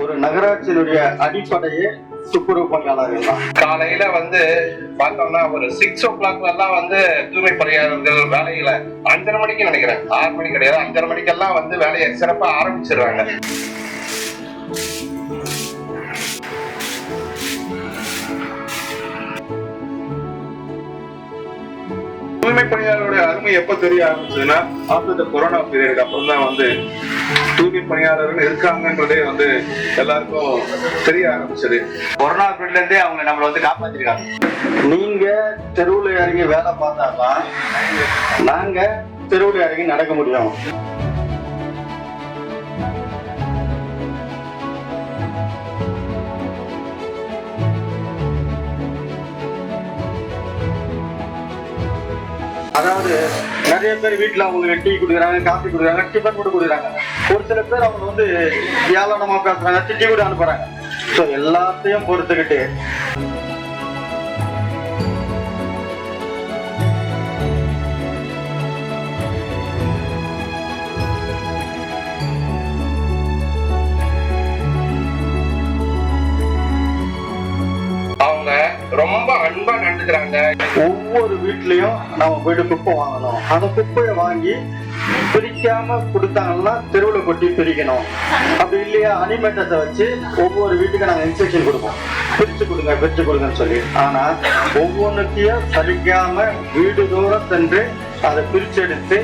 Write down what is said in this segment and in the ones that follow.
ஒரு நகராட்சியினுடைய அடிப்படையே துப்புரவு பணியாளர்கள் தான். காலையில பார்த்தோம்னா ஒரு 6 o'clock எல்லாம் தூய்மை பணியாளர்கள் வேலையில 5:30 மணிக்கு நினைக்கிறேன், 6 மணி கிடையாது, 5:30 மணிக்கெல்லாம் வேலையை சிறப்பா ஆரம்பிச்சிருவாங்க. தூய்மை பணியாளருடைய அருமை எப்ப தெரிய ஆரம்பிச்சதுன்னா ஆஃப்டர் த கொரோனா பீரியடுக்கு அப்புறம் தான் தூய்மை பணியாளர்கள் இருக்காங்கன்றதே எல்லாருக்கும் தெரிய ஆரம்பிச்சது. கொரோனா பீரியட்ல இருந்தே அவங்க நம்மள காப்பாத்திருக்காங்க. நீங்க தெருவுல இறங்கி வேலை பார்த்தாதான் நாங்க தெருவுல இறங்கி நடக்க முடியும். அதாவது நிறைய பேர் வீட்டுல அவங்களுக்கு டீ குடுக்குறாங்க, காஃபி குடுக்குறாங்க, டிஃபன் கூட குடுக்குறாங்க. ஒரு சில பேர் அவங்க ஏளனமா பேசுறாங்க, திட்டி கூட அனுப்புறாங்க. ஸோ எல்லாத்தையும் பொறுத்துக்கிட்டு ரொம்ப அன்பா நடந்துக்கிறாங்க. ஒவ்வொரு வீட்லயும் நம்ம போயிட்டு குப்பை வாங்கணும். அந்த குப்பையை வாங்கி பிரிக்காம கொடுத்தாங்கன்னா தெருவுல கொட்டி பிரிக்கணும். அப்படி இல்லையா அனிமேட்டத்தை வச்சு ஒவ்வொரு வீட்டுக்கு நாங்க இன்ஸ்ட்ரக்ஷன் கொடுப்போம், பிரிச்சு கொடுங்கன்னு சொல்லி. ஆனா ஒவ்வொன்றுத்தையும் சரிக்காம வீடு தூரம் சென்று அதை பிரிச்செடுத்து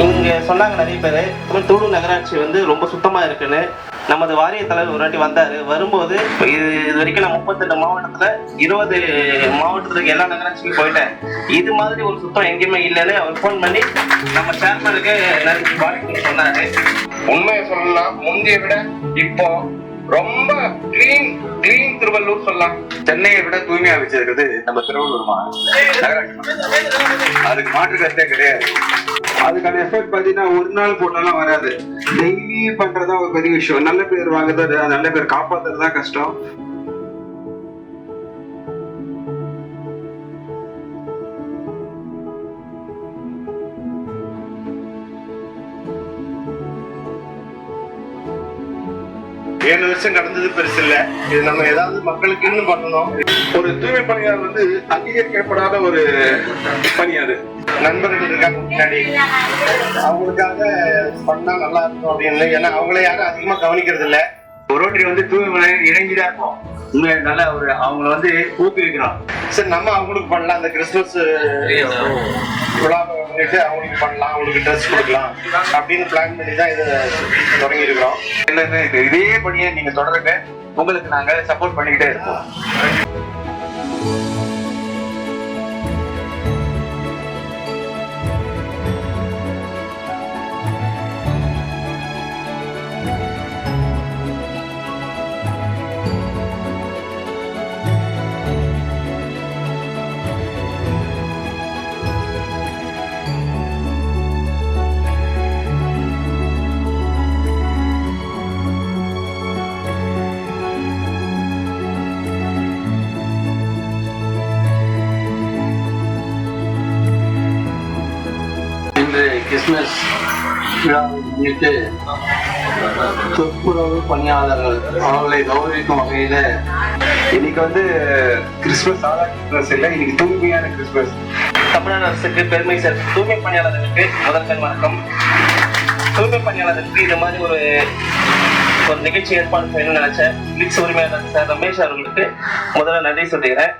இங்க சொன்னாங்க நிறைய பேர் தூளூர் நகராட்சி ரொம்ப சுத்தமா இருக்குன்னு. நமது வாரிய தலைவர் ஒரு வாட்டி வந்தாரு. வரும்போது இது வரைக்கும் நான் 38 மாவட்டத்துல 20 மாவட்டத்துக்கு எல்லா நகராட்சிக்கும் போயிட்டேன். இது மாதிரி ஒரு சுத்தம் எங்கேயுமே இல்லைன்னு அவர் போன் பண்ணி நம்ம சேர்மனுக்கு நிறைய வாழ்க்கை சொன்னாரு. உண்மையை சொல்லலாம், முந்தைய விட இப்போ ரொம்ப கிளீன் திருவள்ளூர் சொல்லலாம். சென்னையை விட தூய்மையா வச்சிருக்கிறது நம்ம திருவள்ளூர் நகராட்சி. அதுக்கு மாற்று கருத்தே கிடையாது. அதுக்கான எஃபர்ட் பாத்தீங்கன்னா ஒரு நாள் போட்டாலும் வராது. டெய்லி பண்றதா ஒரு பெரிய விஷயம். நல்ல பேர் வாங்குறது, நல்ல பேர் காப்பாத்துறதுதான் கஷ்டம். ஏழு வருஷம் கடந்தது பெருசு இல்ல. இது நம்ம ஏதாவது மக்களுக்கு இன்னும் பண்ணணும். ஒரு தூய்மை பணியாளர் அங்கீகரிக்கப்படாத ஒரு பணி. அது நண்பர்கள் இருக்காங்க முன்னாடி, அவங்களுக்காக பண்ணா நல்லா இருக்கும் அப்படின்னு. ஏன்னா அவங்கள யாரும் அதிகமா கவனிக்கிறது இல்ல. ரோட்டரி தூய்மை இறங்கிதான் இருக்கும். நல்ல ஒரு அவங்கள ஊக்குவிக்கிறோம். சரி, நம்ம அவங்களுக்கு பண்ணலாம். அந்த கிறிஸ்துமஸ் விழாவை வந்துட்டு அவங்களுக்கு பண்ணலாம், அவங்களுக்கு ட்ரெஸ் கொடுக்கலாம் அப்படின்னு பிளான் பண்ணி தான் இதை தொடங்கி இருக்கிறோம். இதே பணியை நீங்க தொடருங்க, உங்களுக்கு நாங்க சப்போர்ட் பண்ணிக்கிட்டே இருக்கோம். கிறிஸ்துமஸ் விழாவை முன்னிட்டு துப்புரவு பணியாளர்கள் அவர்களை கௌரவிக்கும் வகையில இன்னைக்கு கிறிஸ்துமஸ் சாதா கிறிஸ்துமஸ் இல்லை, இன்னைக்கு தூய்மையான கிறிஸ்துமஸ். தமிழ்நாடு அரசுக்கு பெருமை சேர்த்து தூய்மை பணியாளர்களுக்கு முதற்கண் வணக்கம். தூய்மை பணியாளர்களுக்கு இது மாதிரி ஒரு நிகழ்ச்சி ஏற்பாடு செய்யணும்னு நினைச்சேன் பிளிக்ஸ் உரிமையாளர் சார் ரமேஷ் அவர்களுக்கு முதல்ல நன்றி சொல்லுகிறேன்.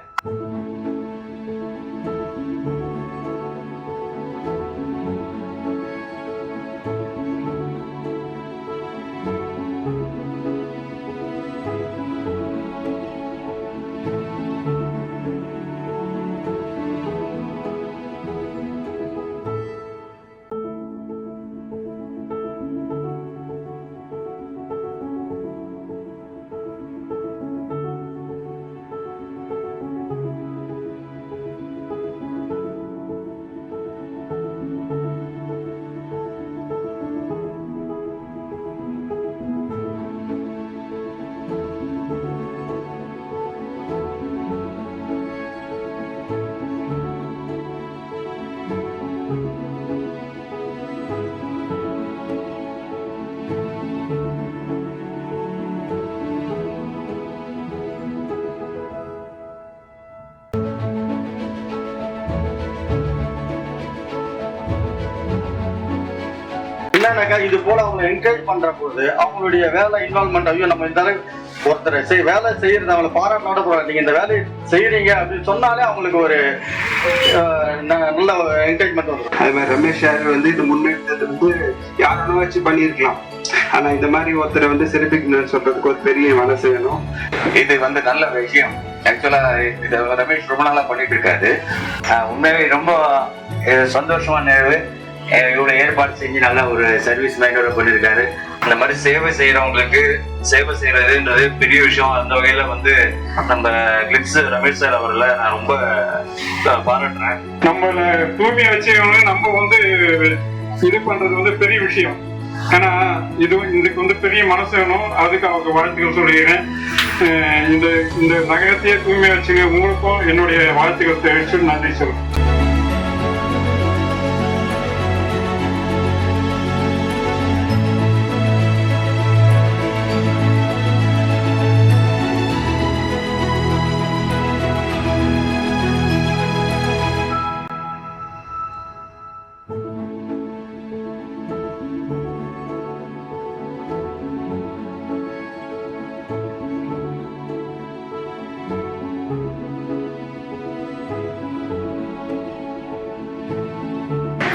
என்னன்னாக்கா இது போல அவங்க என்கரேஜ் பண்ற போது அவங்களுடைய வேலை இன்வால்மெண்ட், ஐயோ நம்ம இந்த ஒருத்தர் வேலை செய்யறது அவங்களை பாராட்டினோட போறாங்க, நீங்க இந்த வேலையை செய்யறீங்க அப்படின்னு சொன்னாலே அவங்களுக்கு ஒரு நல்ல என்கரேஜ்மெண்ட் வந்துடும். அது மாதிரி ரமேஷ் சார் வந்து இது முன்னெடுத்தது வந்து யாரும் வச்சு பண்ணியிருக்கலாம். ஆனா இந்த மாதிரி ஒருத்தரை வந்து சிறப்பிக்கணும்னு சொல்றதுக்கு ஒரு பெரிய மனசு வேணும். இது வந்து நல்ல விஷயம். ஆக்சுவலா இது ரமேஷ் ரொம்ப நாளா பண்ணிட்டு இருக்காரு. உண்மையாவே ரொம்ப சந்தோஷமான நிகழ்வு. இவ்வளவு ஏற்பாடு செஞ்சு நல்ல ஒரு சர்வீஸ் மைண்டோட பண்ணியிருக்காரு. இந்த மாதிரி சேவை செய்யறவங்களுக்கு சேவை செய்யறதுன்றது பெரிய விஷயம். அந்த வகையில வந்து நம்ம கிளிப்ஸ் ரமேஷ் சார் அவர்களை நான் ரொம்ப பாராட்டுறேன். நம்மள தூய்மையை வச்சுக்கவங்க நம்ம வந்து இது பண்றது வந்து பெரிய விஷயம். ஆனா இதுக்கு வந்து பெரிய மனசு வேணும். அதுக்கு அவங்க வாழ்த்துக்கள் சொல்லிடுறேன். இந்த நகரத்தையே தூய்மையா வச்சுங்க. உங்களுக்கும் என்னுடைய வாழ்த்துக்கள் தெரிவிச்சு நன்றி சொல்றேன்.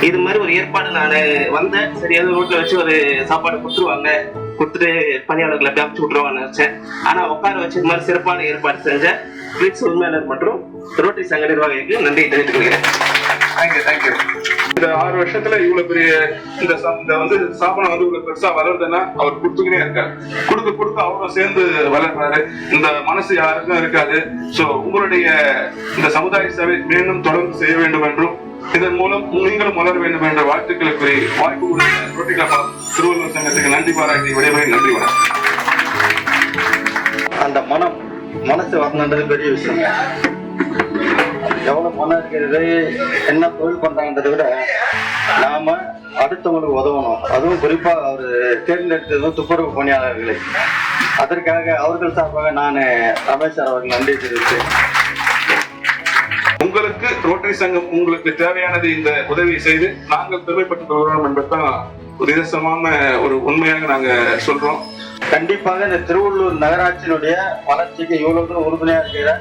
இது மாதிரி ஒரு ஏற்பாடு நான் வந்தேன். சரி ஏதோ ரோட்ல வச்சு ஒரு சாப்பாடு கொடுத்துட்டு பணியாளர்களை அனுப்பிச்சு விட்டுருவான்னு நினைச்சேன். ஆனா உட்கார வச்சு இது மாதிரி சிறப்பான ஏற்பாடு செஞ்ச கிளிப்ஸ் உரிமையாளர் மற்றும் ரோட்டரி சங்க நிர்வாகிகளுக்கு நன்றி தெரிவித்துக் கொள்கிறேன். தேங்க்யூ. இந்த 6 வருஷத்துல இவ்வளவு பெரிய இந்த வந்து ஸ்தாபனம் வந்து இவ்வளவு பெருசா வளருதுன்னா அவர் கொடுத்துக்கிட்டே இருக்காரு. கொடுக்க அவரும் சேர்ந்து வளர்றாரு. இந்த மனசு யாருக்கும் இருக்காது. சோ உங்களுடைய இந்த சமுதாய சேவை மீண்டும் தொடர்ந்து செய்ய வேண்டும் என்றும் இதன் மூலம் நீங்களும் வளர வேண்டும் என்ற வாழ்த்துக்களுக்கு வாய்ப்பு கொடுத்த ரோட்டரி கிளப் திருவள்ளுவர் சங்கத்துக்கு நன்றி பாராட்டி விடைபெறி நன்றி வணக்கம். அந்த மனசு வரணுன்றது பெரிய விஷயம். எவ்வளவு பணம் இருக்கிறது, என்ன தொழில் பண்றாங்கன்றதை விட நாம அடுத்தவங்களுக்கு உதவணும். அதுவும் குறிப்பா அவர் தேர்ந்தெடுத்ததும் துப்புரவு பணியாளர்களை. அதற்காக அவர்கள் சார்பாக நான் ரமேஷ் சார் அவர்கள் நன்றி தெரிவித்தேன். உங்களுக்கு ரோட்டரி சங்கம் உங்களுக்கு தேவையானது இந்த உதவியை செய்து நாங்கள் பெருமைப்பட்டு வருகிறோம் என்பதுதான் ஒரு இதமான ஒரு உண்மையாக நாங்க சொல்றோம். கண்டிப்பாக இந்த திருவள்ளூர் நகராட்சியினுடைய வளர்ச்சிக்கு இவ்வளவு தூரம் உறுதுணையா இருக்கிற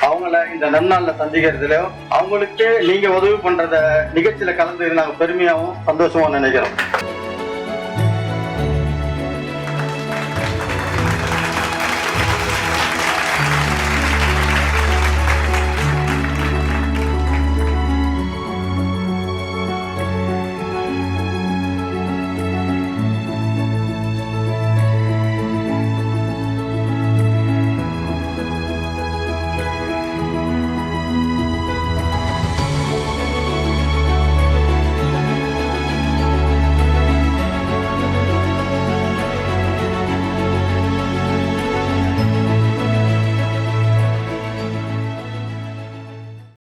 அவங்கள இந்த நன்னாள்ல சந்திக்கிறதுலயும் அவங்களுக்கு நீங்க உதவி பண்றத நிகழ்ச்சியில கலந்து நாங்க பெருமையாகவும் சந்தோஷமா நினைக்கிறோம்.